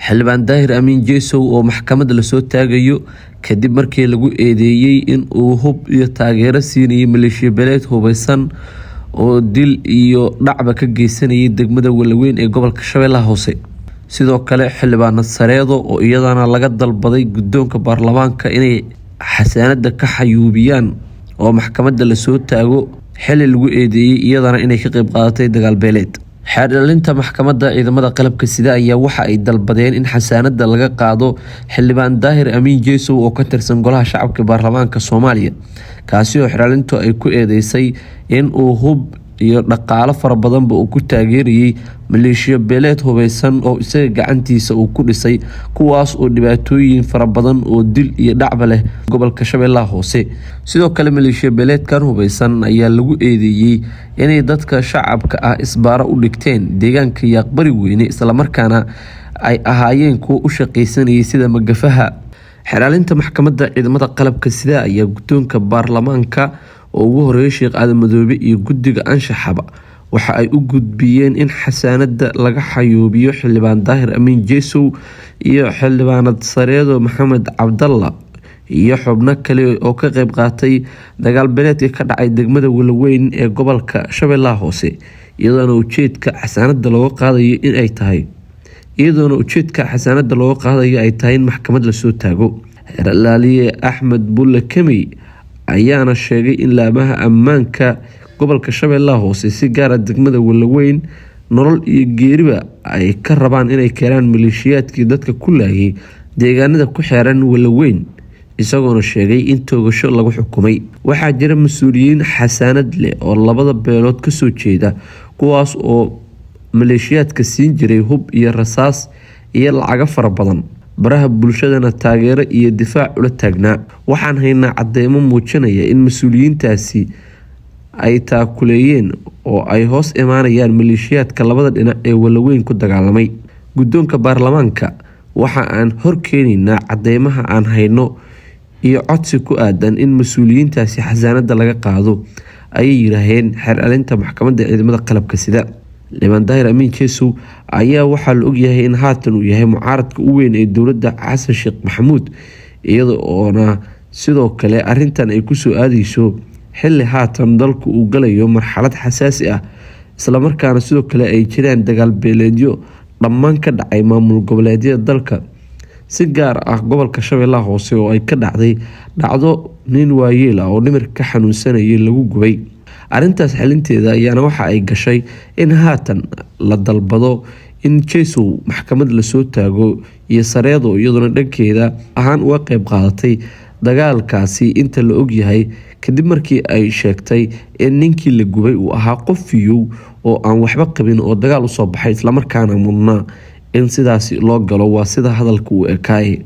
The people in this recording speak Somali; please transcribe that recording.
xildhibaan Daahir Amiin Jeesow oo maxkamadda la soo taagayo kadib markii lagu eedeeyay in uu hub iyo taageero siinayay maleeshiya beeleed hubeysan oo dil iyo dhacba ka geysanayay degmada Walaweyn ee gobolka Shabeellaha Hoose. sidoo kale xildhibaanad Sareedo oo iyadana laga dalbaday guddoonka baarlamaanka inay xasaanada ka xayuubiyaan oo maxkamadda la soo taago xilli lagu eedeeyay iyadana inay ka qayb qaadatay dagaal beeleed. xeerdhalinta maxkamadda ciidamada qalabka sida ayaa waxa ay dalbadeen in xasaanada laga qaado xildhibaan Daahir Amiin Jeesow oo ka tirsan golaha shacabka baarlamaanka Soomaaliya kaasi oo xeerdhalintu ay ku eedeysay in uu hub iyo dhaqaale fara badan uu ku taageerayay maleeshiya beeleed hubeysan oo isaga gacantiisa uu ku dhisay kuwaas oo dhibaatooyin fara badan oo dil iyo dhacba leh gobolka Shabeellaha Hoose. sidoo kale maleeshiya beeleedkan hubeysan ayaa lagu eedeeyay inay dadka shacabka ah isbaaro u dhigteen deegaanka Yaaqbari Weyne isla markaana ay ahaayeen kuwa u shaqeysanayay sida magafaha. xeerdhalinta maxkamadda ciidamada qalabka sida ayaa guddoonka baarlamaanka oo ugu horeeyay Sheekh Aadan Madoobe iyo guddiga anshaxaba waxa ay u gudbiyeen in xasaanada laga xayuubiyo xildhibaan Daahir Amiin Jeesow iyo xildhibaanad Sareedo Maxamed Cabdalla iyo xubno kale oo ka qayb qaatay dagaal beeleedka ka dhacay degmada Walaweyn ee gobolka Shabeellaha Hoose iyadoo ujeedka xasaanada loo qaadayo ay tahay in maxkamad la soo taago. Xeerlaaliye Axmed Bulle Kamey ayaana sheegay in laamaha ammaanka gobolka Shabeellaha Hoose si gaar ah degmada Walaweyn nolol iyo geeriba ay ka rabaan inay keenaan maleeshiyaadkii dadka ku laayay deegaanada ku xeeran Walaweyn isagoona sheegay in toogasho lagu xukumay. waxaa jira mas'uuliyiin xasaanad leh oo labada beelood ka soo jeeda kuwaas oo maleeshiyaadka siin jiray hub iyo rasaas iyo lacag fara badan baraha bulshadana taageero iyo difaac ula taagnaa. waxaan haynaa cadeymo muujinaya in mas'uuliyiintaasi ay taakuleeyeen oo ay hoos imaanayaan maleeshiyaadka labada dhinac ee Walaweyn ku dagaalamay. guddoonka baarlamaanka waxa aan horkeenaynaa cadeymaha aan hayno iyo codsi ku aadan in mas'uuliyiintaasi xasaanada laga qaado ayay yiraahdeen xeerdhalinta maxkamadda ciidamada qalabka sida. xildhibaan Daahir Amiin Jeesow ayaa waxaa la ogyahay in haatan uu yahay mucaaradka u weyn ee dowladda Xasan Sheekh Maxamuud iyadoo oona sidoo kale arintan ay ku soo aadayso xilli haatan dalku uu galayo marxalad xasaasi ah isla markaana sidoo kale ay jiraan dagaal beeleedyo dhammaan ka dhacay maamul goboleedyada dalka si gaar ah gobolka Shabeellaha Hoose oo ay ka dhacday dhacdo nin waayeel ah oo dhimir ka xanuunsanayay lagu gubay. arintaas xalinteeda ayaana waxa ay gashay in haatan la dalbado in Jeesow maxkamad la soo taago iyo Sareedo iyadoo dhankeeda ahaan uga qayb qaadatay dagaalkaasi inta la og yahay kadib markii ay sheegtay in ninkii la gubay uu ahaa qof fiyow oo aan waxba qabin oo dagaal u soo baxay isla markaana mudnaa in sidaasi loo galo waa sida hadalku u ekaayay.